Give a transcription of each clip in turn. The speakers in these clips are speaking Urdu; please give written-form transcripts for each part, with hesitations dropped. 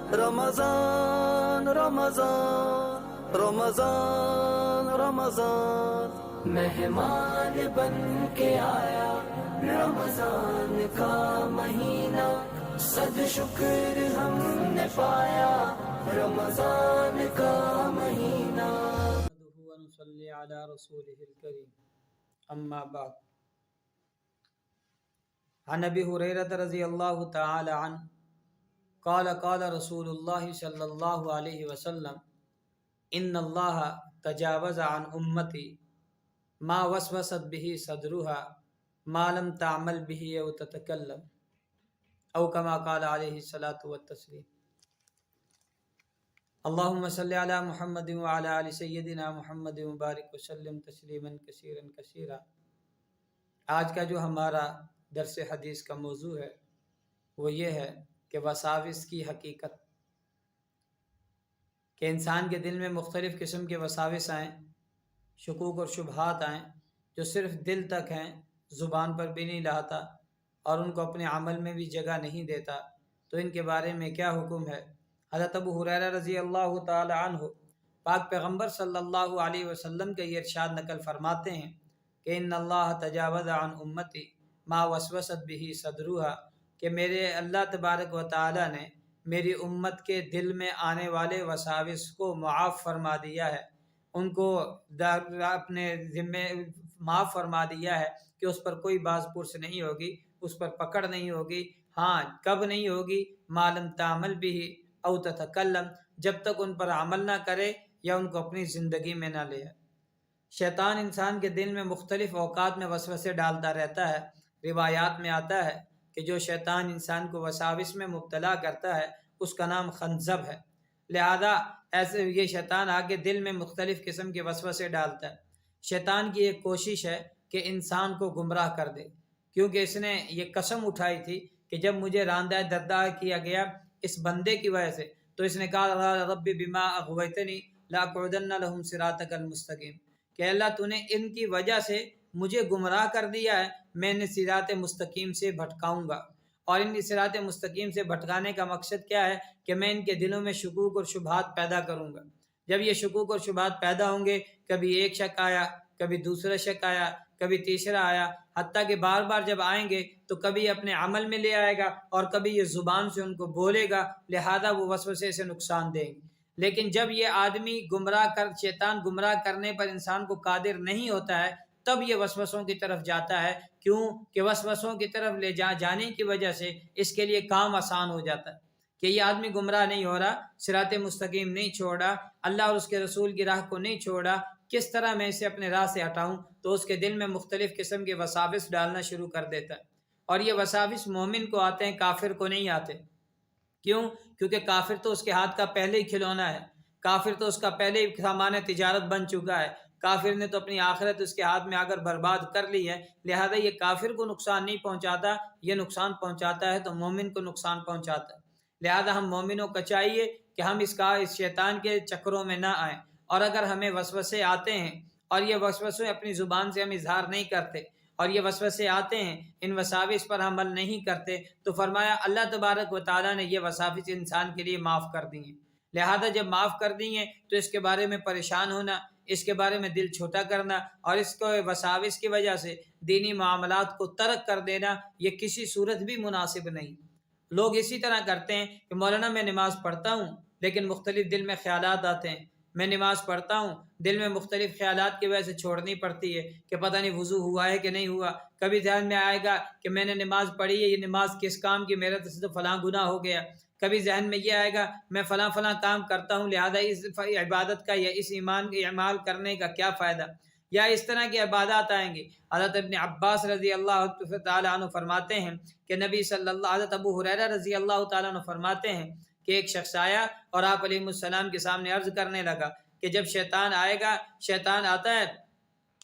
رمضان رمضان رمضان رمضان مہمان بن کے آیا رمضان کا مہینہ، صد شکر ہم نے پایا رمضان کا مہینہ۔ ونصلی علی رسولہ الکریم، اما بعد، عن ابی ہریرہ رضی اللہ تعالی عنہ قال قال رسول اللہ صلی اللہ علیہ وسلم ان اللہ تجاوز عن امتی ما وسوست به صدرها ما لم تعمل به او تتکلم، او کما قال علیہ الصلاۃ والتسلیم۔ اللہم صلی علی محمد وعلی آل سیدنا محمد مبارک وسلم تسلیما کثیرا کثیرا۔ آج کا جو ہمارا درس حدیث کا موضوع ہے وہ یہ ہے کہ وساوس کی حقیقت، کہ انسان کے دل میں مختلف قسم کے وساوس آئیں، شکوک اور شبہات آئیں جو صرف دل تک ہیں، زبان پر بھی نہیں لاتا اور ان کو اپنے عمل میں بھی جگہ نہیں دیتا، تو ان کے بارے میں کیا حکم ہے؟ حضرت ابو ہریرہ رضی اللہ تعالی عنہ پاک پیغمبر صلی اللہ علیہ وسلم کا یہ ارشاد نقل فرماتے ہیں کہ ان اللہ تجاوز عن امتی ما وسوست به صدرها، کہ میرے اللہ تبارک و تعالی نے میری امت کے دل میں آنے والے وساوس کو معاف فرما دیا ہے، ان کو اپنے ذمے معاف فرما دیا ہے کہ اس پر کوئی باز پرس نہیں ہوگی، اس پر پکڑ نہیں ہوگی۔ ہاں، کب نہیں ہوگی؟ ما لم تعمل به او تتکلم، جب تک ان پر عمل نہ کرے یا ان کو اپنی زندگی میں نہ لے۔ شیطان انسان کے دل میں مختلف اوقات میں وسوسے ڈالتا رہتا ہے۔ روایات میں آتا ہے کہ جو شیطان انسان کو وساوس میں مبتلا کرتا ہے اس کا نام خنزب ہے، لہذا ایسے یہ شیطان آگے دل میں مختلف قسم کے وسوسے ڈالتا ہے۔ شیطان کی ایک کوشش ہے کہ انسان کو گمراہ کر دے، کیونکہ اس نے یہ قسم اٹھائی تھی کہ جب مجھے راندہ دردہ کیا گیا اس بندے کی وجہ سے، تو اس نے کہا رب بما اغویتنی لاقعدن لهم صراطک المستقیم، کہ اللہ تو نے ان کی وجہ سے مجھے گمراہ کر دیا ہے، میں انہیں صراط مستقیم سے بھٹکاؤں گا۔ اور ان صراط مستقیم سے بھٹکانے کا مقصد کیا ہے؟ کہ میں ان کے دلوں میں شکوک اور شبہات پیدا کروں گا۔ جب یہ شکوک اور شبہات پیدا ہوں گے، کبھی ایک شک آیا، کبھی دوسرا شک آیا، کبھی تیسرا آیا، حتیٰ کہ بار بار جب آئیں گے تو کبھی اپنے عمل میں لے آئے گا اور کبھی یہ زبان سے ان کو بولے گا، لہذا وہ وسوسے سے نقصان دیں گے۔ لیکن جب یہ آدمی شیطان گمراہ کرنے پر انسان کو قادر نہیں ہوتا ہے، تب یہ وسوسوں کی طرف جاتا ہے۔ کیوں کہ وسوسوں کی طرف لے جانے کی وجہ سے اس کے لیے کام آسان ہو جاتا ہے کہ یہ آدمی گمراہ نہیں ہو رہا، صراط مستقیم نہیں چھوڑا، اللہ اور اس کے رسول کی راہ کو نہیں چھوڑا، کس طرح میں اسے اپنے راہ سے ہٹاؤں؟ تو اس کے دل میں مختلف قسم کے وساوس ڈالنا شروع کر دیتا ہے، اور یہ وساوس مومن کو آتے ہیں، کافر کو نہیں آتے۔ کیوں؟ کیونکہ کافر تو اس کے ہاتھ کا پہلے ہی کھلونا ہے، کافر تو اس کا پہلے ہی سامان تجارت بن چکا ہے، کافر نے تو اپنی آخرت اس کے ہاتھ میں اگر برباد کر لی ہے، لہذا یہ کافر کو نقصان نہیں پہنچاتا، یہ نقصان پہنچاتا ہے تو مومن کو نقصان پہنچاتا ہے۔ لہذا ہم مومنوں کو چاہیے کہ ہم اس شیطان کے چکروں میں نہ آئیں، اور اگر ہمیں وسوسے آتے ہیں اور یہ وسوسے اپنی زبان سے ہم اظہار نہیں کرتے اور یہ وسوسے آتے ہیں، ان وساوس پر عمل نہیں کرتے، تو فرمایا اللہ تبارک و تعالیٰ نے یہ وساوس انسان کے لیے معاف کر دی ہیں۔ لہذا جب معاف کر دی ہیں تو اس کے بارے میں پریشان ہونا، اس کے بارے میں دل چھوٹا کرنا اور اس کو وساوس کی وجہ سے دینی معاملات کو ترک کر دینا، یہ کسی صورت بھی مناسب نہیں۔ لوگ اسی طرح کرتے ہیں کہ مولانا میں نماز پڑھتا ہوں لیکن مختلف دل میں خیالات آتے ہیں، میں نماز پڑھتا ہوں، دل میں مختلف خیالات کی وجہ سے چھوڑنی پڑتی ہے کہ پتہ نہیں وضو ہوا ہے کہ نہیں ہوا۔ کبھی ذہن میں آئے گا کہ میں نے نماز پڑھی ہے، یہ نماز کس کام کی، میرے تو فلاں گناہ ہو گیا۔ کبھی ذہن میں یہ آئے گا میں فلاں کام کرتا ہوں، لہذا اس عبادت کا یا اس ایمان کے اعمال کرنے کا کیا فائدہ، یا اس طرح کی عبادات آئیں گی۔ حضرت ابن عباس رضی اللہ تعالیٰ عنہ فرماتے ہیں کہ حضرت ابو ہریرہ رضی اللہ تعالیٰ عنہ فرماتے ہیں کہ ایک شخص آیا اور آپ علیہ السلام کے سامنے عرض کرنے لگا کہ جب شیطان آئے گا، شیطان آتا ہے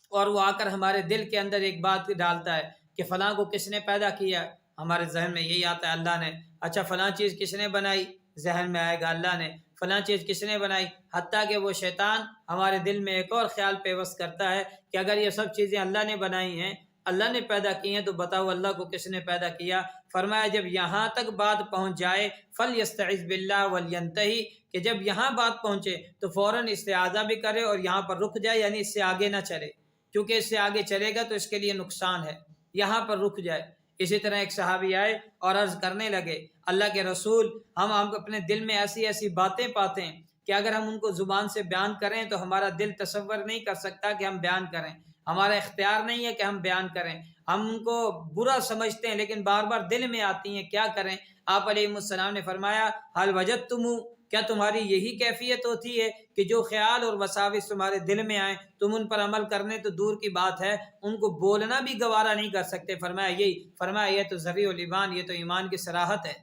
اور وہ آ کر ہمارے دل کے اندر ایک بات ڈالتا ہے کہ فلاں کو کس نے پیدا کیا، ہمارے ذہن میں یہی آتا ہے اللہ نے۔ اچھا فلاں چیز کس نے بنائی، ذہن میں آئے گا اللہ نے۔ فلاں چیز کس نے بنائی، حتیٰ کہ وہ شیطان ہمارے دل میں ایک اور خیال پیوست کرتا ہے کہ اگر یہ سب چیزیں اللہ نے بنائی ہیں اللہ نے پیدا کی ہیں تو بتاؤ اللہ کو کس نے پیدا کیا؟ فرمایا جب یہاں تک بات پہنچ جائے فلیستعذ باللہ ولینتہی، کہ جب یہاں بات پہنچے تو فوراً استعاذہ بھی کرے اور یہاں پر رک جائے، یعنی اس سے آگے نہ چلے، کیونکہ اس سے آگے چلے گا تو اس کے لیے نقصان ہے، یہاں پر رک جائے۔ اسی طرح ایک صحابی آئے اور عرض کرنے لگے اللہ کے رسول، ہم اپنے دل میں ایسی ایسی باتیں پاتے ہیں کہ اگر ہم ان کو زبان سے بیان کریں تو ہمارا دل تصور نہیں کر سکتا کہ ہم بیان کریں، ہمارا اختیار نہیں ہے کہ ہم بیان کریں، ہم ان کو برا سمجھتے ہیں لیکن بار بار دل میں آتی ہیں، کیا کریں؟ آپ علیہ السلام نے فرمایا حل وجدتم، کیا تمہاری یہی کیفیت ہوتی ہے کہ جو خیال اور وساوس تمہارے دل میں آئیں تم ان پر عمل کرنے تو دور کی بات ہے ان کو بولنا بھی گوارا نہیں کر سکتے؟ فرمایا یہ تو ذریع الایمان، یہ تو ایمان کی صراحت ہے،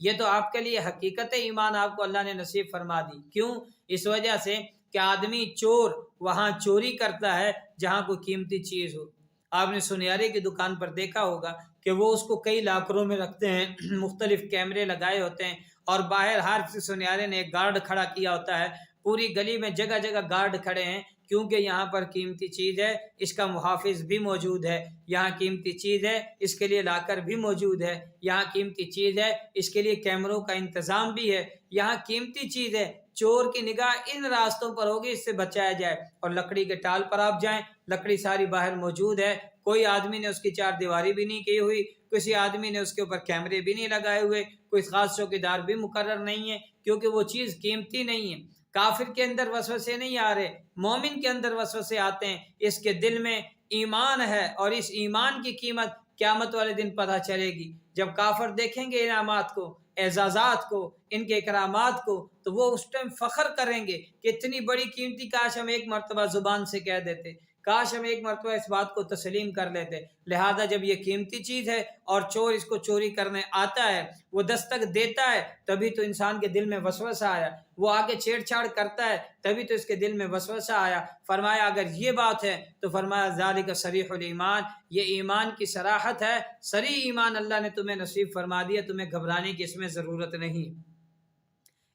یہ تو آپ کے لیے حقیقت ایمان آپ کو اللہ نے نصیب فرما دی۔ کیوں؟ اس وجہ سے کہ آدمی چور وہاں چوری کرتا ہے جہاں کوئی قیمتی چیز ہو۔ آپ نے سنیارے کی دکان پر دیکھا ہوگا کہ وہ اس کو کئی لاکروں میں رکھتے ہیں، مختلف کیمرے لگائے ہوتے ہیں اور باہر ہر سنیارے نے ایک گارڈ کھڑا کیا ہوتا ہے، پوری گلی میں جگہ جگہ گارڈ کھڑے ہیں، کیونکہ یہاں پر قیمتی چیز ہے، اس کا محافظ بھی موجود ہے، یہاں قیمتی چیز ہے اس کے لیے لاکر بھی موجود ہے، یہاں قیمتی چیز ہے اس کے لیے کیمروں کا انتظام بھی ہے، یہاں قیمتی چیز ہے، چور کی نگاہ ان راستوں پر ہوگی اس سے بچایا جائے۔ اور لکڑی کے ٹال پر آپ جائیں، لکڑی ساری باہر موجود ہے، کوئی آدمی نے اس کی چار دیواری بھی نہیں کی ہوئی، کسی آدمی نے اس کے اوپر کیمرے بھی نہیں لگائے ہوئے، کوئی خاص چوکیدار بھی مقرر نہیں ہے، کیونکہ وہ چیز قیمتی نہیں ہے۔ کافر کے اندر وسوسے نہیں آ رہے، مومن کے اندر وسوسے آتے ہیں، اس کے دل میں ایمان ہے اور اس ایمان کی قیمت قیامت والے دن پتہ چلے گی۔ جب کافر دیکھیں گے انعامات کو، اعزازات کو، ان کے اکرامات کو، تو وہ اس ٹائم فخر کریں گے کہ اتنی بڑی قیمتی، کاش ہم ایک مرتبہ زبان سے کہہ دیتے، کاش ہم ایک مرتبہ اس بات کو تسلیم کر لیتے۔ لہذا جب یہ قیمتی چیز ہے اور چور اس کو چوری کرنے آتا ہے، وہ دستک دیتا ہے، تبھی تو انسان کے دل میں وسوسہ آیا، وہ آگے چھیڑ چھاڑ کرتا ہے تبھی تو اس کے دل میں وسوسہ آیا۔ فرمایا اگر یہ بات ہے تو فرمایا ذالک صریح الایمان، یہ ایمان کی صراحت ہے، صریح ایمان اللہ نے تمہیں نصیب فرما دیا، تمہیں گھبرانے کی اس میں ضرورت نہیں۔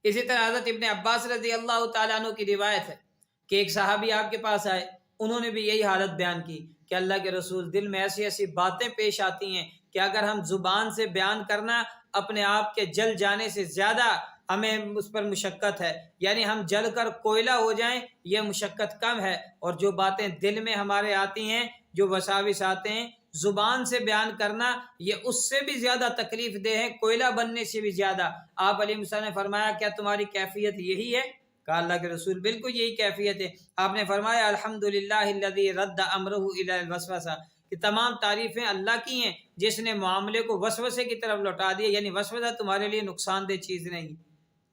اسی طرح حضرت ابن عباس رضی اللہ تعالیٰ عنہ کی روایت ہے کہ ایک صحابی آپ کے پاس آئے، انہوں نے بھی یہی حالت بیان کی کہ اللہ کے رسول، دل میں ایسی ایسی باتیں پیش آتی ہیں کہ اگر ہم زبان سے بیان کرنا اپنے آپ کے جل جانے سے زیادہ ہمیں اس پر مشقت ہے، یعنی ہم جل کر کوئلہ ہو جائیں یہ مشقت کم ہے، اور جو باتیں دل میں ہمارے آتی ہیں، جو وساوس آتے ہیں، زبان سے بیان کرنا یہ اس سے بھی زیادہ تکلیف دہ ہے، کوئلہ بننے سے بھی زیادہ۔ آپ علیہ السلام نے فرمایا کیا تمہاری کیفیت یہی ہے؟ کہا اللہ کے رسول بالکل یہی کیفیت ہے۔ آپ نے فرمایا الحمدللہ الذی رد امرہ الی الوسوسہ، کہ تمام تعریفیں اللہ کی ہیں جس نے معاملے کو وسوسے کی طرف لوٹا دیا، یعنی وسوسہ تمہارے لیے نقصان دہ چیز نہیں،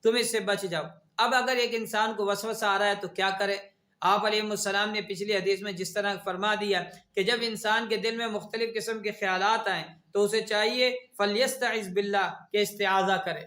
تم اس سے بچ جاؤ۔ اب اگر ایک انسان کو وسوسہ آ رہا ہے تو کیا کرے؟ آپ علیہ السلام نے پچھلی حدیث میں جس طرح فرما دیا کہ جب انسان کے دل میں مختلف قسم کے خیالات آئیں تو اسے چاہیے فلیستعذ باللہ، کہ استعاذہ کرے،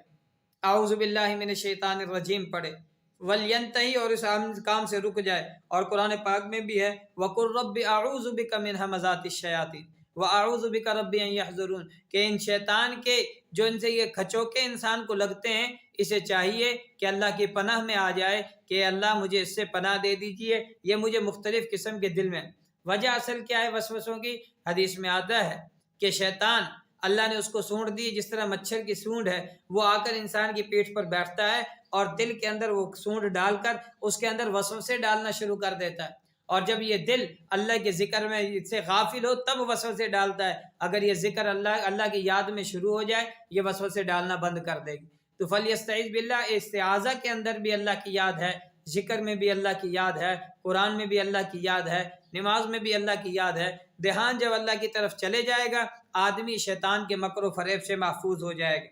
اعوذ باللہ من الشیطان الرجیم پڑھے، ولینتہی، اور اس کام سے رک جائے۔ اور قرآن پاک میں بھی ہے وَقُلْ رَبِّ أَعُوذُ بِكَ مِنْ هَمَزَاتِ الشَّيَاطِينِ وَأَعُوذُ بِكَ رَبِّ أَنْ يَحْضُرُونِ، کہ ان شیطان کے جو ان سے یہ کھچوکے انسان کو لگتے ہیں، اسے چاہیے کہ اللہ کی پناہ میں آ جائے کہ اللہ مجھے اس سے پناہ دے دیجئے، یہ مجھے مختلف قسم کے دل میں۔ وجہ اصل کیا ہے وسوسوں کی؟ حدیث میں آتا ہے کہ شیطان اللہ نے اس کو سونڈ دی، جس طرح مچھر کی سونڈ ہے، وہ آ کر انسان کی پیٹھ پر بیٹھتا ہے اور دل کے اندر وہ سونڈ ڈال کر اس کے اندر وسوسے ڈالنا شروع کر دیتا ہے، اور جب یہ دل اللہ کے ذکر میں سے غافل ہو تب وسوسے ڈالتا ہے، اگر یہ ذکر اللہ کی یاد میں شروع ہو جائے یہ وسوسے ڈالنا بند کر دے گی۔ تو فلیستعذ باللہ، استعاذہ کے اندر بھی اللہ کی یاد ہے، ذکر میں بھی اللہ کی یاد ہے، قرآن میں بھی اللہ کی یاد ہے، نماز میں بھی اللہ کی یاد ہے۔ دھیان جب اللہ کی طرف چلے جائے گا آدمی شیطان کے مکر و فریب سے محفوظ ہو جائے گا،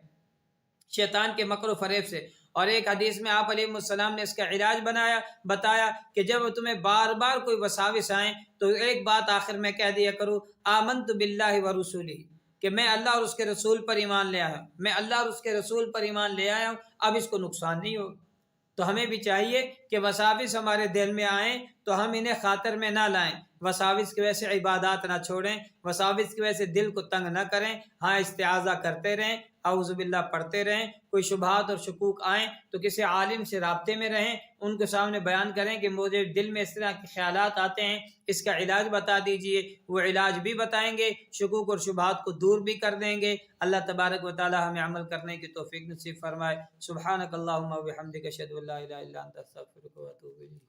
شیطان کے مکر و فریب سے۔ اور ایک حدیث میں آپ علیہ السلام نے اس کا علاج بتایا کہ جب تمہیں بار بار کوئی وساوس آئیں تو ایک بات آخر میں کہہ دیا کرو آمنت باللہ ورسولہ، کہ میں اللہ اور اس کے رسول پر ایمان لے آیا ہوں، میں اللہ اور اس کے رسول پر ایمان لے آیا ہوں، اب اس کو نقصان نہیں ہوگا۔ تو ہمیں بھی چاہیے کہ وساوس ہمارے دل میں آئیں تو ہم انہیں خاطر میں نہ لائیں، وساوس کی وجہ سے عبادات نہ چھوڑیں، وساوس کی وجہ سے دل کو تنگ نہ کریں، ہاں استعاذہ کرتے رہیں، اعوذ باللہ پڑھتے رہیں۔ کوئی شبہات اور شکوک آئیں تو کسی عالم سے رابطے میں رہیں، ان کے سامنے بیان کریں کہ مجھے دل میں اس طرح کے خیالات آتے ہیں، اس کا علاج بتا دیجئے، وہ علاج بھی بتائیں گے، شکوک اور شبہات کو دور بھی کر دیں گے۔ اللہ تبارک و تعالی ہمیں عمل کرنے کی توفیق نصیب فرمائے۔ سبحانک اللہم و بحمدک، اشہد ان لا الہ الا انت، استغفرک و اتوب الیک۔